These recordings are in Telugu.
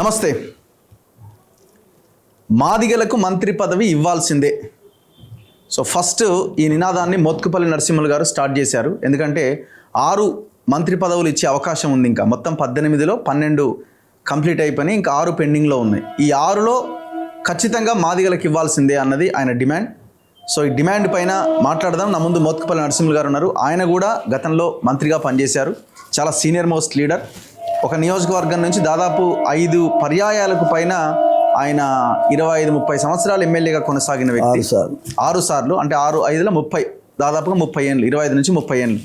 నమస్తే. మాదిగలకు మంత్రి పదవి ఇవ్వాల్సిందే. సో ఫస్ట్ ఈ నినాదాన్ని మోత్కుపల్లి నరసింహులు గారు స్టార్ట్ చేశారు. ఎందుకంటే 6 మంత్రి పదవులు ఇచ్చే అవకాశం ఉంది. ఇంకా మొత్తం 18లో 12 కంప్లీట్ అయిపోయి ఇంకా 6 పెండింగ్లో ఉన్నాయి. ఈ 6లో ఖచ్చితంగా మాదిగలకు ఇవ్వాల్సిందే అన్నది ఆయన డిమాండ్. సో ఈ డిమాండ్ పైన మాట్లాడదాం. నా ముందు మోత్కుపల్లి నరసింహులు గారు ఉన్నారు. ఆయన కూడా గతంలో మంత్రిగా పనిచేశారు. చాలా సీనియర్ మోస్ట్ లీడర్. ఒక నియోజకవర్గం నుంచి దాదాపు 5 పర్యాయాలకు పైన ఆయన 25-30 సంవత్సరాలు ఎమ్మెల్యేగా కొనసాగిన వ్యక్తి. 6 సార్లు అంటే 6-5లో 30, దాదాపుగా 30 ఏళ్ళు, 25 నుంచి 30 ఏళ్ళు.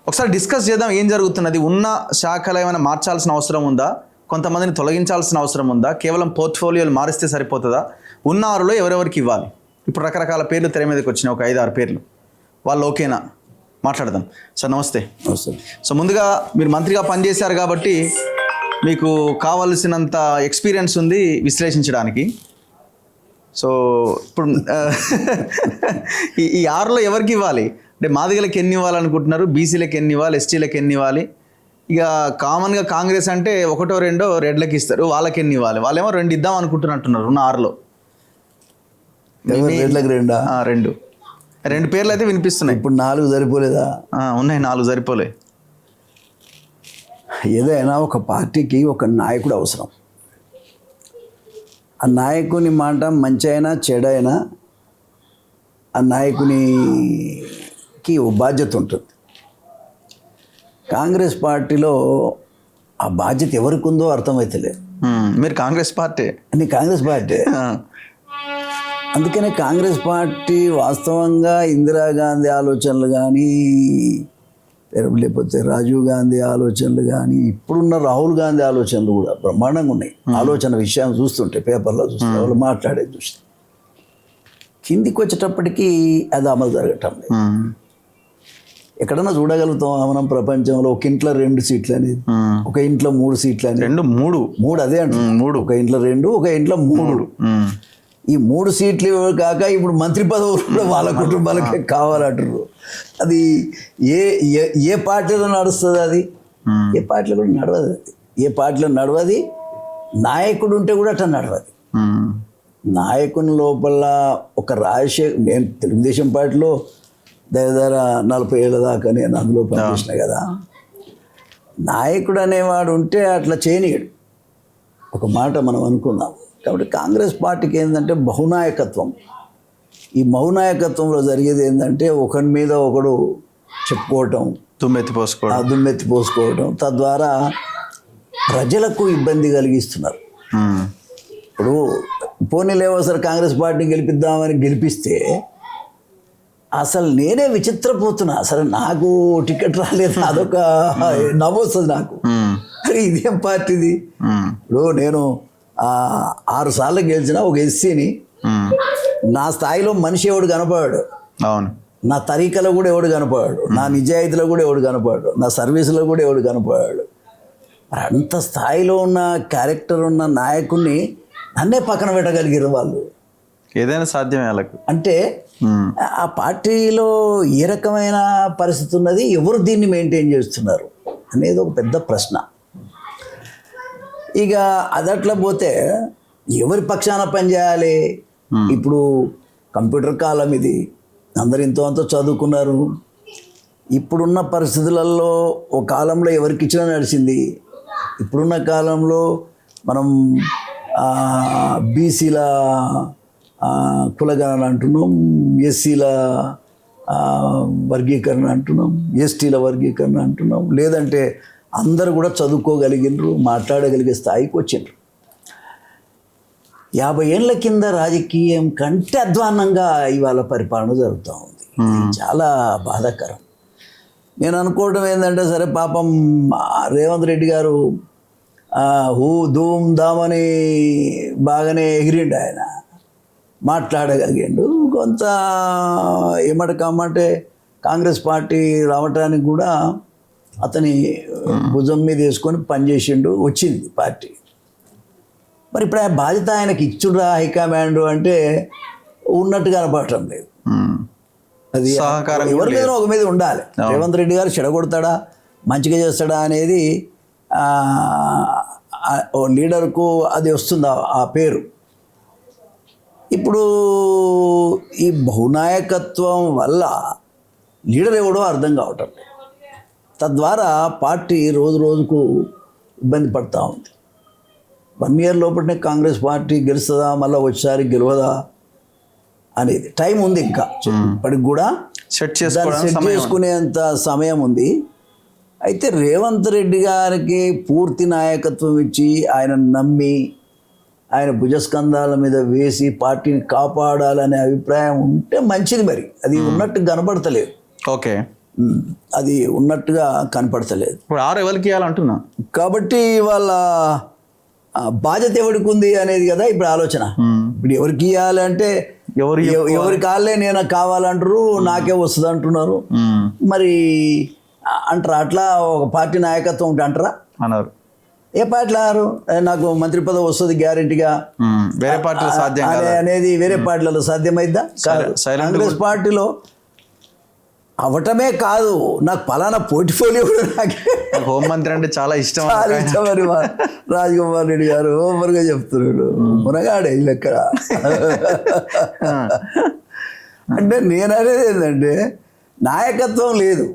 ఒకసారి డిస్కస్ చేద్దాం ఏం జరుగుతున్నది. ఉన్న శాఖలు ఏమైనా మార్చాల్సిన అవసరం ఉందా, కొంతమందిని తొలగించాల్సిన అవసరం ఉందా, కేవలం పోర్ట్ఫోలియోలు మారిస్తే సరిపోతుందా, ఉన్న 6లో ఎవరెవరికి ఇవ్వాలి. ఇప్పుడు రకరకాల పేర్లు తెర మీదకి వచ్చినాయి, ఒక 5-6 పేర్లు. వాళ్ళు ఓకేనా? మాట్లాడదాం. సార్ నమస్తే. సో ముందుగా మీరు మంత్రిగా పనిచేశారు కాబట్టి మీకు కావలసినంత ఎక్స్పీరియన్స్ ఉంది విశ్లేషించడానికి. సో ఇప్పుడు ఈ 6లో ఎవరికి ఇవ్వాలి అంటే మాదిగలకు ఎన్ని ఇవ్వాలనుకుంటున్నారు, బీసీలకు ఎన్ని ఇవ్వాలి, ఎస్టీలకు ఎన్ని ఇవ్వాలి? ఇక కామన్గా కాంగ్రెస్ అంటే 1-2 రెడ్లకు ఇస్తారు, వాళ్ళకి ఎన్ని ఇవ్వాలి? వాళ్ళేమో 2 ఇద్దాం అనుకుంటున్నట్టున్నారు ఉన్న 6లో. రెడ్లకు 2 పేర్లు అయితే వినిపిస్తున్నాయి. ఇప్పుడు 4 సరిపోలేదా? ఉన్నాయి, 4 సరిపోలే. ఏదైనా ఒక పార్టీకి ఒక నాయకుడు అవసరం. ఆ నాయకుని మాట మంచి అయినా చెడైనా ఆ నాయకునికి ఓ బాధ్యత ఉంటుంది. కాంగ్రెస్ పార్టీలో ఆ బాధ్యత ఎవరికి ఉందో అర్థమవుతలేదు. మీరు కాంగ్రెస్ పార్టీ? అని కాంగ్రెస్ పార్టీ. అందుకనే కాంగ్రెస్ పార్టీ వాస్తవంగా ఇందిరాగాంధీ ఆలోచనలు కానీ, లేకపోతే రాజీవ్ గాంధీ ఆలోచనలు కానీ, ఇప్పుడున్న రాహుల్ గాంధీ ఆలోచనలు కూడా బ్రహ్మాండంగా ఉన్నాయి. ఆలోచన విషయం చూస్తుంటే, పేపర్లో చూస్తే, వాళ్ళు మాట్లాడేది చూస్తే, కిందికి వచ్చేటప్పటికీ అది అమలు జరగటం లేదు. ఎక్కడన్నా చూడగలుగుతాం మనం ప్రపంచంలో ఒక ఇంట్లో 2 సీట్లు అనేది, ఒక ఇంట్లో 3 సీట్లు అనేది, 3 అదే అంటే 3, ఒక ఇంట్లో 2, ఒక ఇంట్లో 3. ఈ 3 సీట్లు కాక ఇప్పుడు మంత్రి పదవులు కూడా వాళ్ళ కుటుంబాలకే కావాలంటారు. అది ఏ పార్టీలో నడుస్తుంది? అది ఏ పార్టీలో కూడా నడవదు. అది ఏ పార్టీలో నడవది. నాయకుడు ఉంటే కూడా అట్లా నడవది. నాయకుని లోపల ఒక నేను తెలుగుదేశం పార్టీలో దగ్గర 40 ఏళ్ళ దాకా నేను అందులో పనిచేసిన కదా. నాయకుడు అనేవాడు ఉంటే అట్లా చేయనీయడు. ఒక మాట మనం అనుకుందాం. కాబట్టి కాంగ్రెస్ పార్టీకి ఏంటంటే బహునాయకత్వం. ఈ బహునాయకత్వంలో జరిగేది ఏంటంటే ఒకరి మీద ఒకడు చెప్పుకోవటం, దుమ్మెత్తి పోసుకోవటం, తద్వారా ప్రజలకు ఇబ్బంది కలిగిస్తున్నారు. ఇప్పుడు పోనీలేవో సరే కాంగ్రెస్ పార్టీని గెలిపిస్తే అసలు నేనే విచిత్రపోతున్నా. అసలు నాకు టికెట్ రాలేదు, అదొక నవ్వు వస్తుంది నాకు. ఇదేం పార్టీది? ఇప్పుడు నేను 6 సార్లు గెలిచిన ఒక ఎస్సీని. నా స్థాయిలో మనిషి ఎవడు కనపడాడు, నా తరీకలో కూడా ఎవడు కనపడాడు, నా నిజాయితీలో కూడా ఎవడు కనపడాడు, నా సర్వీసులో కూడా ఎవడు కనపడాడు. మరి అంత స్థాయిలో ఉన్న క్యారెక్టర్ ఉన్న నాయకుడిని నన్నే పక్కన పెట్టగలిగారు వాళ్ళు. ఏదైనా సాధ్యమే వాళ్ళకు. అంటే ఆ పార్టీలో ఏ రకమైన పరిస్థితి ఉన్నది, ఎవరు దీన్ని మెయింటైన్ చేస్తున్నారు అనేది ఒక పెద్ద ప్రశ్న. ఇక అదట్లా పోతే ఎవరి పక్షాన పనిచేయాలి? ఇప్పుడు కంప్యూటర్ కాలం ఇది, అందరు ఎంతో అంత చదువుకున్నారు. ఇప్పుడున్న పరిస్థితులలో ఒక కాలంలో ఎవరికి ఇచ్చినా నడిచింది. ఇప్పుడున్న కాలంలో మనం బీసీల కులగణన అంటున్నాం, ఎస్సీల వర్గీకరణ అంటున్నాం, ఎస్టీల వర్గీకరణ అంటున్నాం. లేదంటే అందరూ కూడా చదువుకోగలిగినరు, మాట్లాడగలిగే స్థాయికి వచ్చిండ్రు. 50 ఏళ్ళ కింద రాజకీయం కంటే అధ్వాన్నంగా ఇవాళ పరిపాలన జరుగుతూ ఉంది. చాలా బాధాకరం. నేను అనుకోవడం ఏంటంటే, సరే పాపం రేవంత్ రెడ్డి గారు ధూమ్ ధామని బాగానే ఎగిరిండు, ఆయన మాట్లాడగలిగిండు. కొంత ఏమటకమ్మంటే కాంగ్రెస్ పార్టీ రావటానికి కూడా అతని భుజం మీద వేసుకొని పనిచేసిండు, వచ్చింది పార్టీ. మరి ఇప్పుడు ఆ బాధ్యత ఆయనకి ఇచ్చుడ్రా హైకమాండ్ అంటే ఉన్నట్టు కనపడటం లేదు. అది ఎవరి మీద ఒక మీద ఉండాలి. రేవంత్ రెడ్డి గారు చెడగొడతాడా మంచిగా చేస్తాడా అనేది ఓ లీడర్కు అది వస్తుంది ఆ పేరు. ఇప్పుడు ఈ బహునాయకత్వం వల్ల లీడర్ ఎవడో అర్థం కావటం లేదు. తద్వారా పార్టీ రోజు రోజుకు ఇబ్బంది పడుతూ ఉంది. 1 year లోపలనే కాంగ్రెస్ పార్టీ గెలుస్తుందా, మళ్ళీ వచ్చేసారి గెలవదా అనేది టైం ఉంది. ఇంకా ఇప్పటికి కూడా సెట్ చేసుకునేంత సమయం ఉంది. అయితే రేవంత్ రెడ్డి గారికి పూర్తి నాయకత్వం ఇచ్చి ఆయన నమ్మి ఆయన భుజస్కంధాల మీద వేసి పార్టీని కాపాడాలనే అభిప్రాయం ఉంటే మంచిది. మరి అది ఉన్నట్టు కనపడతలేదు. ఓకే, అది ఉన్నట్టుగా కనపడతలేదు. ఇప్పుడు 6 ఎవరికి ఇవ్వాలంటున్నా కాబట్టి వాళ్ళ బాధ్యత ఎవరికి ఉంది అనేది కదా ఇప్పుడు ఆలోచన. ఇప్పుడు ఎవరికి ఇవ్వాలి అంటే ఎవరి కాళ్ళే నేను కావాలంటారు, నాకే వస్తుంది అంటున్నారు. మరి అంటారా అట్లా ఒక పార్టీ నాయకత్వం ఉంటే అంటారా? అన్నారు. ఏ పార్టీలు అన్నారు నాకు మంత్రి పదవి వస్తుంది గ్యారెంటీగా, వేరే పార్టీలో సాధ్యం అనేది వేరే పార్టీలలో సాధ్యమైద్దా? కాంగ్రెస్ పార్టీలో అవటమే కాదు, నాకు పలానా పోర్ట్ఫోలియో కూడా హోంమంత్రి అంటే చాలా ఇష్టం. మరి రాజగోపాల్ రెడ్డి గారు ఓవర్గా చెప్తున్నాడు, మునగాడే లెక్క. అంటే నేను అనేది ఏంటంటే నాయకత్వం లేదు.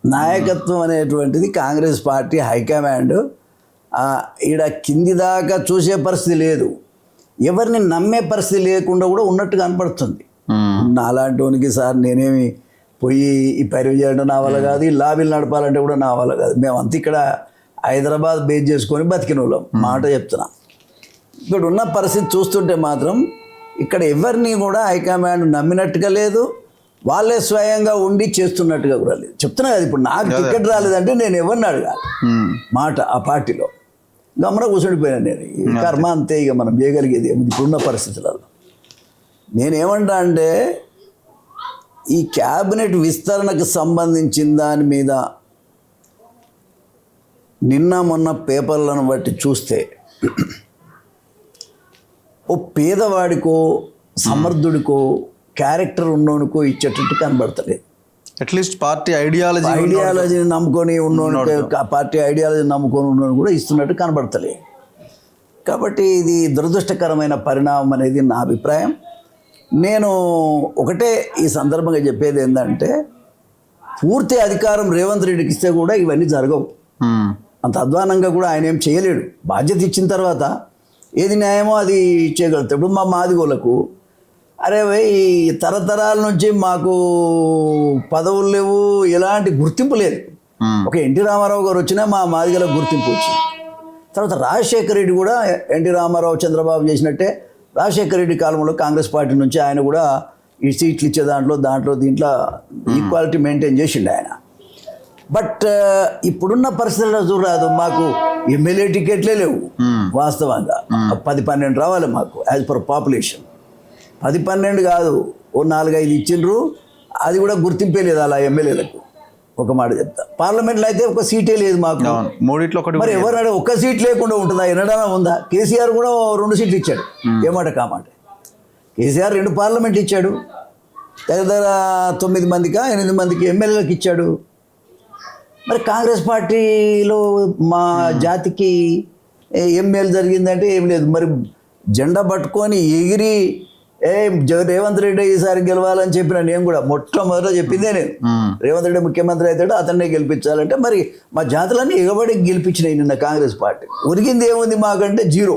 నాయకత్వం అనేటువంటిది కాంగ్రెస్ పార్టీ హైకమాండ్ ఈడ కింది దాకా చూసే పరిస్థితి లేదు. ఎవరిని నమ్మే పరిస్థితి లేకుండా కూడా ఉన్నట్టు కనపడుతుంది. నాలాంటి వానికి సార్ నేనేమి పోయి ఈ పైరవి చేయడం నా వల్ల కాదు, ఈ లాబీలు నడపాలంటే కూడా నా వల్ల కాదు. మేమంతా ఇక్కడ హైదరాబాద్ బేస్ చేసుకొని బతికిన వాళ్ళం, మాట చెప్తున్నా. ఇక్కడ ఉన్న పరిస్థితి చూస్తుంటే మాత్రం ఇక్కడ ఎవరిని కూడా హైకమాండ్ నమ్మినట్టుగా లేదు, వాళ్ళే స్వయంగా ఉండి చేస్తున్నట్టుగా కూడా లేదు. చెప్తున్నా కదా, ఇప్పుడు నాకు టికెట్ రాలేదంటే నేను ఎవరిని అడగాలి మాట ఆ పార్టీలో. గమనం కూర్చుండిపోయాను నేను. ఈ కర్మ అంతే, ఇక మనం చేయగలిగేది ఇప్పుడున్న పరిస్థితులలో. నేనేమంటా అంటే ఈ క్యాబినెట్ విస్తరణకు సంబంధించిన దాని మీద నిన్న మొన్న పేపర్లను బట్టి చూస్తే ఓ పేదవాడికో సమర్థుడికో క్యారెక్టర్ ఉన్నోనికో ఇచ్చేటట్టు కనబడతలేదు. అట్లీస్ట్ పార్టీ ఐడియాలజీని నమ్ముకొని ఉన్నోని, పార్టీ ఐడియాలజీని నమ్ముకొని ఉన్నోని కూడా ఇస్తున్నట్టు కనబడతలేదు. కాబట్టి ఇది దురదృష్టకరమైన పరిణామం అనేది నా అభిప్రాయం. నేను ఒకటే ఈ సందర్భంగా చెప్పేది ఏంటంటే పూర్తి అధికారం రేవంత్ రెడ్డికి ఇస్తే కూడా ఇవన్నీ జరగవు. అంత అధ్వానంగా కూడా ఆయన ఏం చేయలేడు. బాధ్యత ఇచ్చిన తర్వాత ఏది న్యాయమో అది చేయగలుగుతాడు. ఇప్పుడు మా మాదిగోళ్ళకు అరే ఈ తరతరాల నుంచి మాకు పదవులు లేవు, ఎలాంటి గుర్తింపు లేదు. ఒక ఎన్టీ రామారావు గారు వచ్చినా మా మాదిగలకు గుర్తింపు వచ్చింది. తర్వాత రాజశేఖర రెడ్డి కూడా ఎన్టీ రామారావు చంద్రబాబు చేసినట్టే రాజశేఖర రెడ్డి కాలంలో కాంగ్రెస్ పార్టీ నుంచి ఆయన కూడా ఈ సీట్లు ఇచ్చే దాంట్లో దీంట్లో ఈక్వాలిటీ మెయింటైన్ చేసిండు ఆయన. బట్ ఇప్పుడున్న పరిస్థితుల్లో చూడరాదు, మాకు ఎమ్మెల్యే టికెట్లే లేవు. వాస్తవంగా 10-12 రావాలి మాకు యాజ్ పర్ పాపులేషన్. 10-12 కాదు, ఓ 4-5 ఇచ్చిండ్రు, అది కూడా గుర్తింపే లేదు అలా ఎమ్మెల్యేలకు. ఒక మాట చెప్తా, పార్లమెంట్లో అయితే ఒక సీటే లేదు మాకు. మరి ఎవరైనా ఒక్క సీట్ లేకుండా ఉంటుందా? ఎన్నడైనా ఉందా? కేసీఆర్ కూడా 2 సీట్లు ఇచ్చాడు, ఏమాట కామాట. కేసీఆర్ 2 పార్లమెంట్ ఇచ్చాడు, దగ్గర 9 మందికి 8 మందికి ఎమ్మెల్యేలకు ఇచ్చాడు. మరి కాంగ్రెస్ పార్టీలో మా జాతికి ఎమ్మెల్యే జరిగిందంటే ఏం లేదు. మరి జెండా పట్టుకొని ఎగిరి రేవంత్ రెడ్డి ఈసారి గెలవాలని చెప్పిన నేను కూడా మొట్టమొదట చెప్పిందే నేను. రేవంత్ రెడ్డి ముఖ్యమంత్రి అవుతాడు, అతన్నే గెలిపించాలంటే మరి మా జాతులన్నీ ఎగబడి గెలిపించినాయి నిన్న కాంగ్రెస్ పార్టీ. ఒరిగింది ఏముంది మాకంటే 0.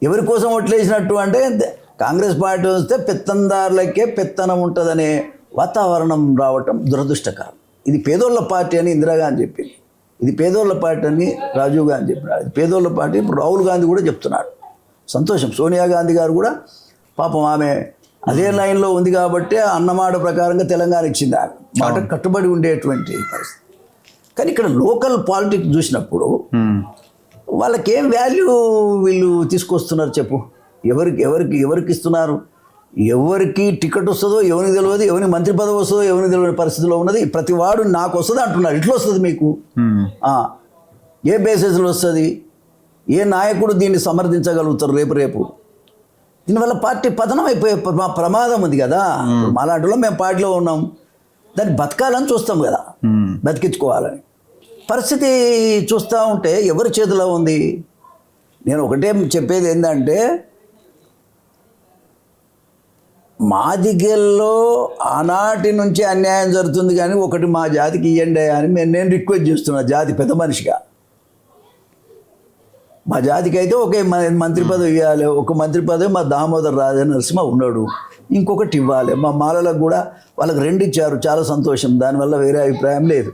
ఎవరి కోసం ఓట్లేసినట్టు అంటే కాంగ్రెస్ పార్టీ వస్తే పెత్తందారులకే పెత్తనం ఉంటుందనే వాతావరణం రావటం దురదృష్టకరం. ఇది పేదోళ్ళ పార్టీ అని ఇందిరాగాంధీ చెప్పింది, ఇది పేదోళ్ళ పార్టీ అని రాజీవ్ గాంధీ చెప్పినాడు, ఇది పేదోళ్ళ పార్టీ ఇప్పుడు రాహుల్ గాంధీ కూడా చెప్తున్నాడు. సంతోషం. సోనియా గాంధీ గారు కూడా పాపం ఆమె అదే లైన్లో ఉంది కాబట్టి అన్నమాట ప్రకారంగా తెలంగాణ ఇచ్చింది. ఆమె మాట కట్టుబడి ఉండేటువంటి పరిస్థితి. కానీ ఇక్కడ లోకల్ పాలిటిక్స్ చూసినప్పుడు వాళ్ళకేం వాల్యూ వీళ్ళు తీసుకొస్తున్నారు చెప్పు? ఎవరికి ఇస్తున్నారు? ఎవరికి టికెట్ వస్తుందో ఎవరికి తెలియదు, ఎవరికి మంత్రి పదవి వస్తుందో ఎవరికి తెలియని పరిస్థితిలో ఉన్నది. ప్రతి వాడు నాకు వస్తుంది అంటున్నారు. ఇట్లా వస్తుంది మీకు? ఏ బేసిస్లో వస్తుంది? ఏ నాయకుడు దీన్ని సమర్థించగలుగుతారు? రేపు దీనివల్ల పార్టీ పతనం అయిపోయే ప్రమాదం ఉంది కదా. అలాంటిలో మేము పార్టీలో ఉన్నాం, దాన్ని బతకాలని చూస్తాం కదా, బతికించుకోవాలని. పరిస్థితి చూస్తూ ఉంటే ఎవరి చేతిలో ఉంది? నేను ఒకటే చెప్పేది ఏంటంటే మాదిగల్లో ఆనాటి నుంచి అన్యాయం జరుగుతుంది, కానీ ఒకటి మా జాతికి ఇవ్వండి అని నేను రిక్వెస్ట్ చేస్తున్నా జాతి పెద్ద మనిషిగా. మా జాతికి అయితే ఒకే మంత్రి పదవి ఇవ్వాలి. ఒక మంత్రి పదవి మా దామోదర్ రాజనరసింహ ఉన్నాడు, ఇంకొకటి ఇవ్వాలి. మా మాలలకు కూడా వాళ్ళకి 2 ఇచ్చారు, చాలా సంతోషం, దానివల్ల వేరే అభిప్రాయం లేదు.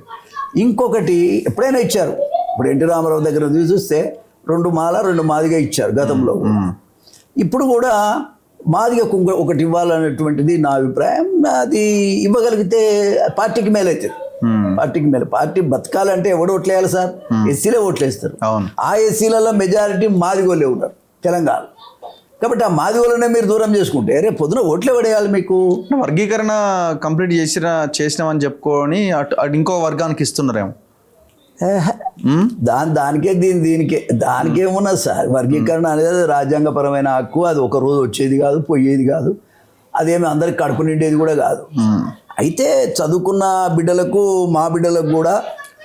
ఇంకొకటి ఎప్పుడైనా ఇచ్చారు, ఇప్పుడు ఎన్టీ రామారావు దగ్గర చూస్తే 2 మాల 2 మాదిగ ఇచ్చారు గతంలో. ఇప్పుడు కూడా మాదిగ ఒకటి ఇవ్వాలనేటువంటిది నా అభిప్రాయం. అది ఇవ్వగలిగితే పార్టీకి మేలవుతుంది. పార్టీకి మేలు. పార్టీ బతకాలంటే ఎవడు ఓట్లేయాలి సార్? ఎస్సీలే ఓట్లేస్తారు. ఆ ఎస్సీలలో మెజారిటీ మాదిగోళ్ళే ఉన్నారు తెలంగాణ. కాబట్టి ఆ మాదిగోళ్ళనే మీరు దూరం చేసుకుంటే రేపు పొద్దున ఓట్లే పడేయాలి మీకు. వర్గీకరణ కంప్లీట్ చేసినామని చెప్పుకొని అటు ఇంకో వర్గానికి ఇస్తున్నారేమో. దానికే దానికేమున్నది సార్? వర్గీకరణ అనేది రాజ్యాంగపరమైన హక్కు. అది ఒక రోజు వచ్చేది కాదు, పోయేది కాదు. అదేమి అందరికి కడుపు నిండేది కూడా కాదు. అయితే చదువుకున్న బిడ్డలకు, మా బిడ్డలకు కూడా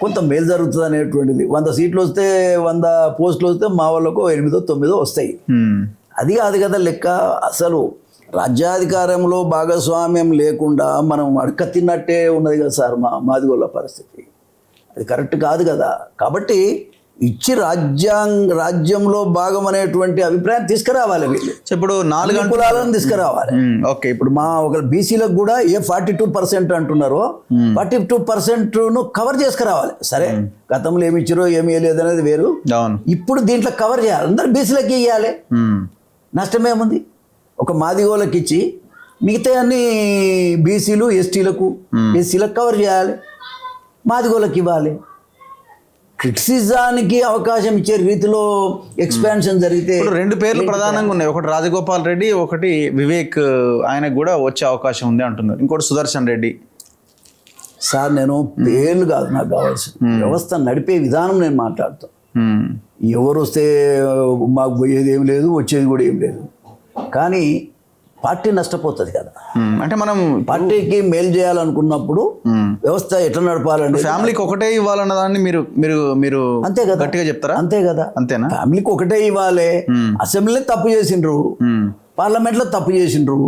కొంత మేలు జరుగుతుంది అనేటువంటిది. 100 సీట్లు వస్తే 100 పోస్టులు వస్తే మా వాళ్ళకు 8, 9 వస్తాయి. అది కాదు కదా లెక్క. అసలు రాజ్యాధికారంలో భాగస్వామ్యం లేకుండా మనం అడక తిన్నట్టే ఉన్నది కదా సార్ మాదిగోళ్ళ పరిస్థితి. అది కరెక్ట్ కాదు కదా. కాబట్టి ఇచ్చి రాజ్యంలో భాగం అనేటువంటి అభిప్రాయం తీసుకురావాలి వీళ్ళు. ఇప్పుడు 4 కులాలను తీసుకురావాలి. ఓకే, ఇప్పుడు మా ఒక బీసీలకు కూడా 42% అంటున్నారో 42%ను కవర్ చేసుకురావాలి. సరే, గతంలో ఏమి ఇచ్చారో ఏమి ఇవ్వలేదు అనేది వేరు. ఇప్పుడు దీంట్లో కవర్ చేయాలి. అందరు బీసీలకి ఇవ్వాలి, నష్టమేముంది? ఒక మాదిగోళ్ళకి ఇచ్చి మిగతా అన్ని బీసీలు ఎస్సీలకు కవర్ చేయాలి, మాదిగోళ్ళకి ఇవ్వాలి. క్రిటిసిజానికి అవకాశం ఇచ్చే రీతిలో ఎక్స్పాన్షన్ జరిగితే 2 పేర్లు ప్రధానంగా ఉన్నాయి. ఒకటి రాజగోపాల్ రెడ్డి, ఒకటి వివేక్. ఆయనకు కూడా వచ్చే అవకాశం ఉంది అంటున్నారు. ఇంకోటి సుదర్శన్ రెడ్డి. సార్ నేను పేర్లు కాదు నాకు కావాల్సింది, వ్యవస్థ నడిపే విధానం నేను మాట్లాడుతాను. ఎవరు వస్తే మాకు పోయేది ఏం లేదు, వచ్చేది కూడా ఏం లేదు. కానీ పార్టీ నష్టపోతుంది కదా. అంటే మనం పార్టీకి మేలు చేయాలనుకున్నప్పుడు వ్యవస్థ ఎట్లా నడపాలంటే ఫ్యామిలీకి ఒకటే ఇవ్వాలన్న దాన్ని మీరు మీరు మీరు అంతే కదా, గట్టిగా చెప్తారా? అంతే కదా. అంతేనా? ఫ్యామిలీకి ఒకటే ఇవ్వాలి. అసెంబ్లీలో తప్పు చేసిండ్రు, పార్లమెంట్లో తప్పు చేసిండ్రు,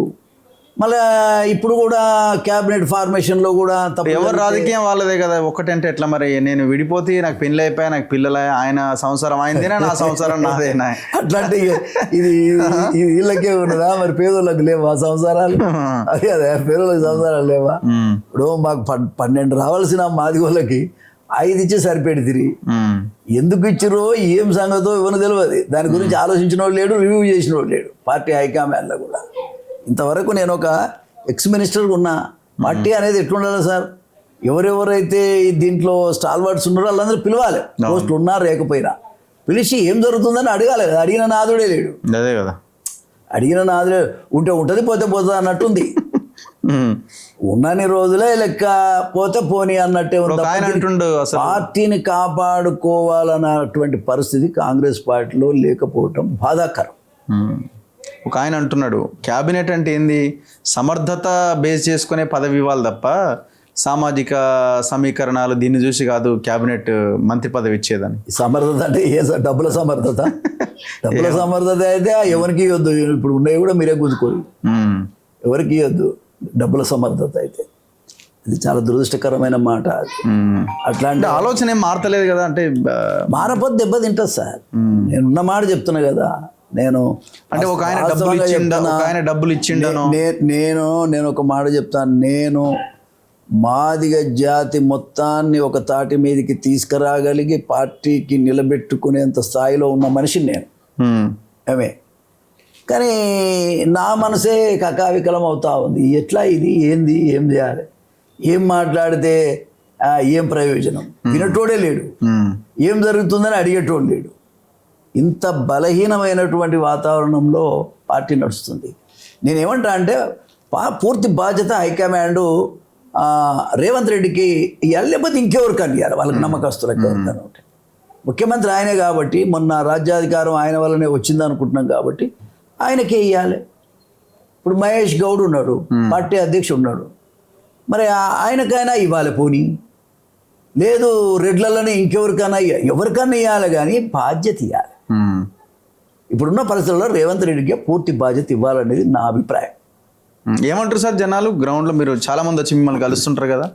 మళ్ళీ ఇప్పుడు కూడా క్యాబినెట్ ఫార్మేషన్లో కూడా తప్పు. ఎవరు రాజకీయం వాళ్ళదే కదా. ఒకటంటే ఎట్లా మరి? నేను విడిపోతే నాకు పెళ్ళి అయిపోయా, నాకు పిల్లలు, ఆయన సంసారం ఆయనదేనా, నా సంసారం నాదేనా? అట్లాంటి ఇది వీళ్ళకే ఉన్నదా? మరి పేదోళ్ళకి లేవా సంసారాలు? అదే పేదోళ్ళకి సంసారాలు లేవా? ఇప్పుడు మాకు 12 రావాల్సిన మాదిగోళ్ళకి 5 ఇచ్చి సరిపెడితిరి. ఎందుకు ఇచ్చిరో ఏం సంగతో ఇవ్వను తెలియదు. దాని గురించి ఆలోచించిన వాడు లేడు, రివ్యూ చేసిన వాడు లేడు పార్టీ హైకమాండ్లో కూడా. ఇంతవరకు నేను ఒక ఎక్స్ మినిస్టర్ ఉన్నా. పార్టీ అనేది ఎట్లుండాలి సార్? ఎవరెవరైతే దీంట్లో స్టాల్వర్డ్స్ ఉన్నారో వాళ్ళందరూ పిలవాలి, పోస్టులు ఉన్నా లేకపోయినా పిలిచి ఏం జరుగుతుందని అడగాలి కదా. అడిగిన నాదుడే లేడు. అదే కదా, అడిగిన నాదుడే ఉంటే ఉంటుంది, పోతే పోతుంది అన్నట్టుంది. ఉన్నన్ని రోజులే లెక్క, పోతే పోనీ అన్నట్టే ఉంది. పార్టీని కాపాడుకోవాలన్నటువంటి పరిస్థితి కాంగ్రెస్ పార్టీలో లేకపోవటం బాధాకరం. ఒక ఆయన అంటున్నాడు, క్యాబినెట్ అంటే ఏంది, సమర్థత బేస్ చేసుకునే పదవి ఇవ్వాలి తప్ప సామాజిక సమీకరణాలు దీన్ని చూసి కాదు క్యాబినెట్ మంత్రి పదవి ఇచ్చేదని. సమర్థత అంటే డబ్బుల సమర్థత? డబ్బుల సమర్థత అయితే ఎవరికి ఇవ్వద్దు. ఇప్పుడు ఉన్నాయి కూడా మీరే గుంజుకోరు, ఎవరికి ఇవ్వద్దు డబ్బుల సమర్థత అయితే. ఇది చాలా దురదృష్టకరమైన మాట. అట్లాంటి ఆలోచన ఏం మారతలేదు కదా. అంటే మారపోతే దెబ్బతింటుంది సార్. నేను ఉన్న మాట చెప్తున్నా కదా. నేను అంటే ఒక ఆయన డబ్బులు ఇచ్చిండను. నేను ఒక మాట చెప్తాను. నేను మాదిగ జాతి మొత్తాన్ని ఒక తాటి మీదకి తీసుకురాగలిగి పార్టీకి నిలబెట్టుకునేంత స్థాయిలో ఉన్న మనిషిని నేను. ఏమే కానీ నా మనసే కకావికలం అవుతా ఉంది. ఎట్లా ఇది ఏంది, ఏం చేయాలి, ఏం మాట్లాడితే ఏం ప్రయోజనం? వినటోడే లేడు, ఏం జరుగుతుందని అడిగేటోడు లేడు. ఇంత బలహీనమైనటువంటి వాతావరణంలో పార్టీ నడుస్తుంది. నేనేమంటా అంటే పూర్తి బాధ్యత హైకమాండ్ రేవంత్ రెడ్డికి ఇవ్వాలి, లేకపోతే ఇంకెవరికని ఇవ్వాలి, వాళ్ళకి నమ్మకస్తులకు ఎవరికైనా ఉంటే. ముఖ్యమంత్రి ఆయనే కాబట్టి, మొన్న రాజ్యాధికారం ఆయన వల్లనే వచ్చింది అనుకుంటున్నాం కాబట్టి ఆయనకే ఇవ్వాలి. ఇప్పుడు మహేష్ గౌడ్ ఉన్నాడు, పార్టీ అధ్యక్షుడు ఉన్నాడు, మరి ఆయనకైనా ఇవ్వాలి. పోనీ లేదు రెడ్లలోనే ఇంకెవరికైనా ఎవరికైనా ఇవ్వాలి కానీ బాధ్యత ఇవ్వాలి. ఇప్పుడున్న పరిస్థితుల్లో రేవంత్ రెడ్డికి పూర్తి బాధ్యత ఇవ్వాలనేది నా అభిప్రాయం. ఏమంటారు సార్ జనాలు గ్రౌండ్లో? మీరు చాలా మంది వచ్చి మిమ్మల్ని కలుస్తుంటారు కదా,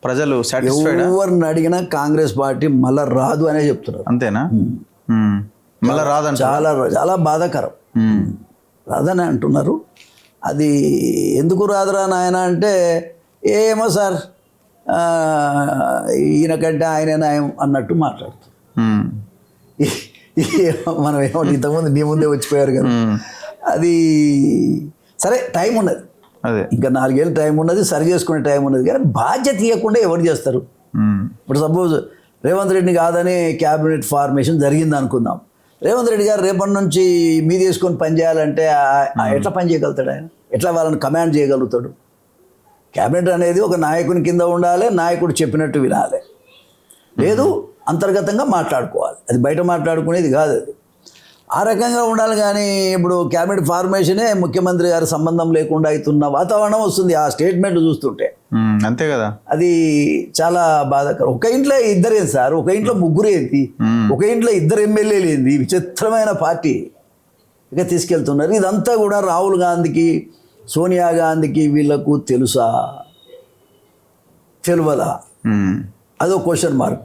ప్రజలు సాటిస్ఫైడ్? ఎవరిని అడిగినా కాంగ్రెస్ పార్టీ మళ్ళా రాదు అనే చెప్తున్నారు. అంతేనా? మళ్ళీ రాదంట. చాలా చాలా బాధాకరం. రాదని అంటున్నారు. అది ఎందుకు రాదురా నాయన అంటే ఏమో సార్ ఈయనకంటే ఆయన నయం అన్నట్టు మాట్లాడుతారు. మనం ఏమంటే ఇంతకుముందు నీ ముందే వచ్చిపోయారు కదా. అది సరే, టైం ఉన్నది, ఇంకా 4 ఏళ్ళు టైం ఉన్నది, సరి చేసుకునే టైం ఉన్నది. కానీ బాధ్యత ఇవ్వకుండా ఎవరు చేస్తారు? ఇప్పుడు సపోజ్ రేవంత్ రెడ్డిని కాదని క్యాబినెట్ ఫార్మేషన్ జరిగింది అనుకుందాం. రేవంత్ రెడ్డి గారు రేపటి నుంచి మీద వేసుకొని పని చేయాలంటే ఎట్లా పని చేయగలుగుతాడు? ఆయన ఎట్లా వాళ్ళని కమాండ్ చేయగలుగుతాడు? క్యాబినెట్ అనేది ఒక నాయకుని కింద ఉండాలి, నాయకుడు చెప్పినట్టు వినాలి, లేదు అంతర్గతంగా మాట్లాడుకోవాలి. అది బయట మాట్లాడుకునేది కాదు. అది ఆ రకంగా ఉండాలి. కానీ ఇప్పుడు క్యాబినెట్ ఫార్మేషనే ముఖ్యమంత్రి గారి సంబంధం లేకుండా అవుతున్న వాతావరణం వస్తుంది ఆ స్టేట్మెంట్ చూస్తుంటే. అంతే కదా. అది చాలా బాధాకరం. ఒక ఇంట్లో ఇద్దరేంది సార్, ఒక ఇంట్లో ముగ్గురు ఏంటి, ఒక ఇంట్లో 2 ఎమ్మెల్యేలు ఏంది, విచిత్రమైన పార్టీ ఇక తీసుకెళ్తున్నారు. ఇదంతా కూడా రాహుల్ గాంధీకి, సోనియా గాంధీకి వీళ్ళకు తెలుసా తెలియదా? అదో క్వశ్చన్ మార్క్.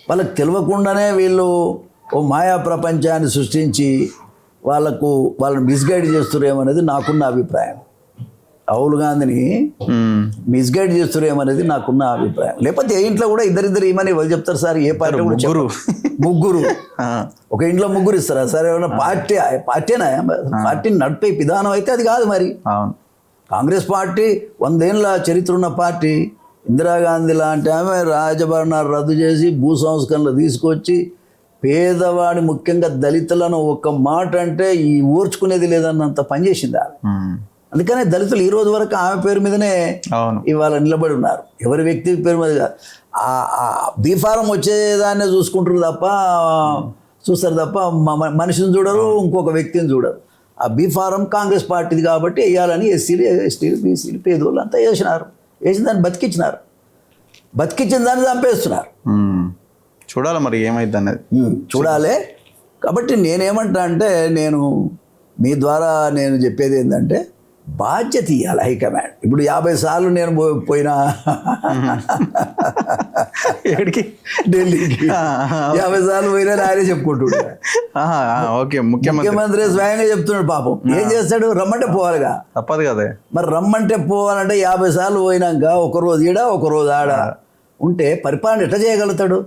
వాళ్ళకి తెలియకుండానే వీళ్ళు ఓ మాయా ప్రపంచాన్ని సృష్టించి వాళ్ళని మిస్గైడ్ చేస్తురేమనేది నాకున్న అభిప్రాయం. రాహుల్ గాంధీని మిస్గైడ్ చేస్తురేమనేది నాకున్న అభిప్రాయం. లేకపోతే ఏ ఇంట్లో కూడా ఇద్దరిద్దరు ఏమని వాళ్ళు చెప్తారు సార్? ఏ పార్టీ కూడా ముగ్గురు ఒక ఇంట్లో ముగ్గురు ఇస్తారా సార్? ఏమన్నా పార్టీనా? పార్టీని నడిపే విధానం అయితే అది కాదు మరి. కాంగ్రెస్ పార్టీ 100 ఏళ్ళ చరిత్ర ఉన్న పార్టీ. ఇందిరాగాంధీ లాంటి ఆమె రాజభరణాలు రద్దు చేసి భూ సంస్కరణలు తీసుకొచ్చి పేదవాడి, ముఖ్యంగా దళితులను ఒక్క మాట అంటే ఈ ఓర్చుకునేది లేదన్నంత పనిచేసింది ఆమె. అందుకనే దళితులు ఈ రోజు వరకు ఆమె పేరు మీదనే ఇవాళ నిలబడి ఉన్నారు. ఎవరి వ్యక్తి పేరు మీద కాదు. బీఫారం వచ్చేదాన్నే చూస్తారు తప్ప మనిషిని చూడరు, ఇంకొక వ్యక్తిని చూడరు. ఆ బీఫారం కాంగ్రెస్ పార్టీది కాబట్టి వేయాలని ఎస్సీలు, ఎస్టీలు, బీసీలు, పేదోళ్ళు అంతా వేసిన దాన్ని బతికించినారు. బతికించిన దాన్ని చంపేస్తున్నారు. చూడాలి మరి ఏమైంది అన్నది చూడాలి. కాబట్టి నేనేమంటా అంటే, నేను మీ ద్వారా నేను చెప్పేది ఏంటంటే బాధ్యత ఇవ్వాలి హైకమాండ్. ఇప్పుడు 50 సార్లు నేను పోయినా ఢిల్లీకి 50 సార్లు పోయినా ఆయనే చెప్పుకుంటున్నాడు. ముఖ్యమంత్రి స్వయంగా చెప్తున్నాడు. పాపం ఏం చేస్తాడు? రమ్మంటే పోవాలిగా, తప్పదు కదా. మరి రమ్మంటే పోవాలంటే 50 సార్లు పోయినాక ఒకరోజు ఈడ ఒకరోజు ఆడ ఉంటే పరిపాలన ఎట్లా చేయగలుగుతాడు?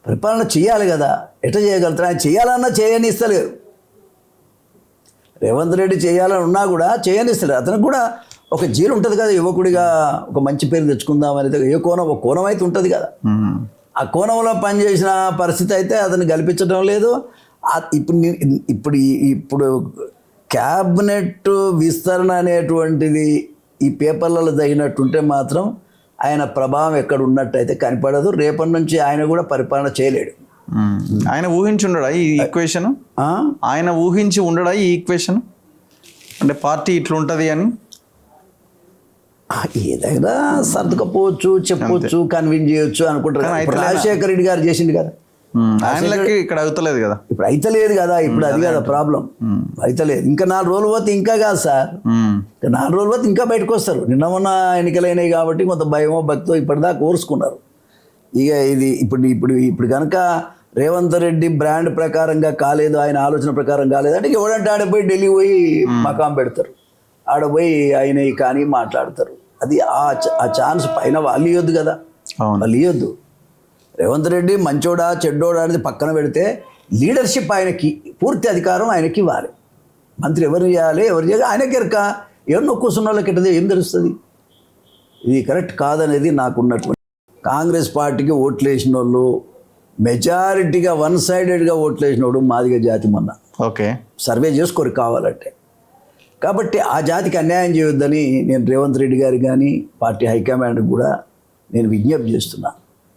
పరిపాలన చేయాలి కదా, ఎట్లా చేయగలుగుతాడు? ఆయన చేయాలన్నా చేయనిస్తలేరు. రేవంత్ రెడ్డి చేయాలని ఉన్నా కూడా చేయనిస్తలేరు. అతనికి కూడా ఒక జీలు ఉంటుంది కదా, యువకుడిగా ఒక మంచి పేరు తెచ్చుకుందాం అనేది ఒక కోణం అయితే ఉంటుంది కదా. ఆ కోణంలో పనిచేసిన పరిస్థితి అయితే అతన్ని గెలిపించడం లేదు. ఇప్పుడు క్యాబినెట్ విస్తరణ అనేటువంటిది ఈ పేపర్లలో తగినట్టుంటే మాత్రం ఆయన ప్రభావం ఎక్కడ ఉన్నట్టయితే కనపడదు. రేపటి నుంచి ఆయన కూడా పరిపాలన చేయలేడు. ఆయన ఊహించి ఉండడా ఈ ఈక్వేషన్? ఆయన ఊహించి ఉండడా ఈ ఈక్వేషన్? అంటే పార్టీ ఇట్లుంటుంది అని ఏదైనా సర్దుకపోవచ్చు, చెప్పవచ్చు, కన్విన్స్ చేయొచ్చు అనుకుంటారు. రాజశేఖర రెడ్డి గారు చేసిండు కదా, ఆయనకి ఇక్కడ అవుతలేదు కదా. ఇప్పుడు అయితలేదు కదా. ఇప్పుడు అది కదా ప్రాబ్లం, అయితలేదు. ఇంకా 4 రోజులు పోతే ఇంకా కాదు సార్, ఇంకా 4 రోజులు పోతే ఇంకా బయటకు వస్తారు. నిన్న మొన్న ఎన్నికలైనవి కాబట్టి కొంత భయమో భక్తో ఇప్పటిదాకా కోరుసుకున్నారు. ఇక ఇది ఇప్పుడు కనుక రేవంత్ రెడ్డి బ్రాండ్ ప్రకారంగా కాలేదు, ఆయన ఆలోచన ప్రకారం కాలేదు అంటే ఎవడంటే ఆడపోయి ఢిల్లీ పోయి మకాం పెడతారు, ఆడపోయి ఆయన కానీ మాట్లాడతారు. అది ఆ ఛాన్స్ పైన వాళ్ళు ఇవ్వద్దు కదా, వాళ్ళు ఇవ్వద్దు. రేవంత్ రెడ్డి మంచోడా చెడ్డోడా అనేది పక్కన పెడితే లీడర్షిప్ ఆయనకి, పూర్తి అధికారం ఆయనకి ఇవ్వాలి. మంత్రి ఎవరు చేయాలి, ఎవరు చేయాలి ఆయనకి ఎరక. ఎవరినో కూర్చున్న వాళ్ళకి ఎట్టది ఏం తెలుస్తుంది? ఇది కరెక్ట్ కాదనేది నాకున్నటువంటి. కాంగ్రెస్ పార్టీకి ఓట్లు వేసిన వాళ్ళు మెజారిటీగా 1 సైడెడ్గా ఓట్లు వేసినోడు మాదిగ జాతి. మొన్న సర్వే చేసుకోరు కావాలంటే. కాబట్టి ఆ జాతికి అన్యాయం చేయొద్దని నేను రేవంత్ రెడ్డి గారికి కానీ పార్టీ హైకమాండ్కి కూడా నేను విజ్ఞప్తి చేస్తున్నా.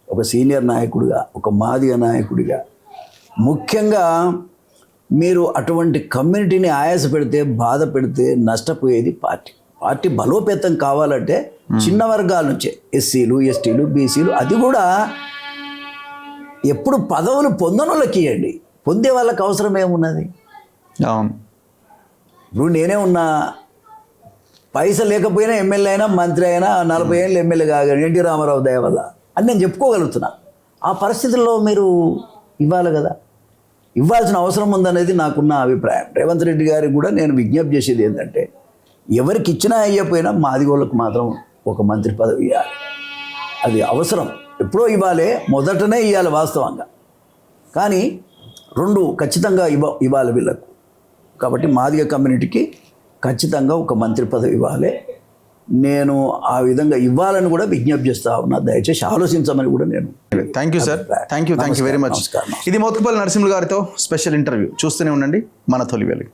ఒక సీనియర్ నాయకుడిగా, ఒక మాదిగ నాయకుడిగా, ముఖ్యంగా మీరు అటువంటి కమ్యూనిటీని ఆయాస పెడితే, బాధ పెడితే నష్టపోయేది పార్టీ. పార్టీ బలోపేతం కావాలంటే చిన్న వర్గాల నుంచే ఎస్సీలు ఎస్టీలు బీసీలు, అది కూడా ఎప్పుడు పదవులు పొందనోళ్ళకి ఇవ్వండి, పొందే వాళ్ళకి అవసరం ఏమున్నది? అవును. ఇప్పుడు నేనే ఉన్నా, పైసలు లేకపోయినా ఎమ్మెల్యే అయినా మంత్రి అయినా 40 ఏళ్ళు ఎమ్మెల్యే కాగానే ఎన్టీ రామారావు దయ వల్ల అని నేను చెప్పుకోగలుగుతున్నా. ఆ పరిస్థితుల్లో మీరు ఇవ్వాలి కదా, ఇవ్వాల్సిన అవసరం ఉందనేది నాకున్న అభిప్రాయం. రేవంత్ రెడ్డి గారికి కూడా నేను విజ్ఞప్తి చేసేది ఏంటంటే, ఎవరికి ఇచ్చినా అయ్యపోయినా మాదిగోళ్ళకు మాత్రం ఒక మంత్రి పదవి ఇవ్వాలి. అది అవసరం, ఎప్పుడో ఇవ్వాలి, మొదటనే ఇవ్వాలి వాస్తవంగా. కానీ 2 ఖచ్చితంగా ఇవ్వాలి వీళ్ళకు. కాబట్టి మాదిగ కమ్యూనిటీకి ఖచ్చితంగా ఒక మంత్రి పదవి ఇవ్వాలి. నేను ఆ విధంగా ఇవ్వాలని కూడా విజ్ఞప్తి చేస్తా ఉన్నా. దయచేసి ఆలోచించమని కూడా నేను. Thank you sir, thank you very much. నమస్కారం. ఇది మోత్కుపల్లి నరసింహులు గారితో స్పెషల్ ఇంటర్వ్యూ. చూస్తూనే ఉండండి మన తొలి వెలుగు.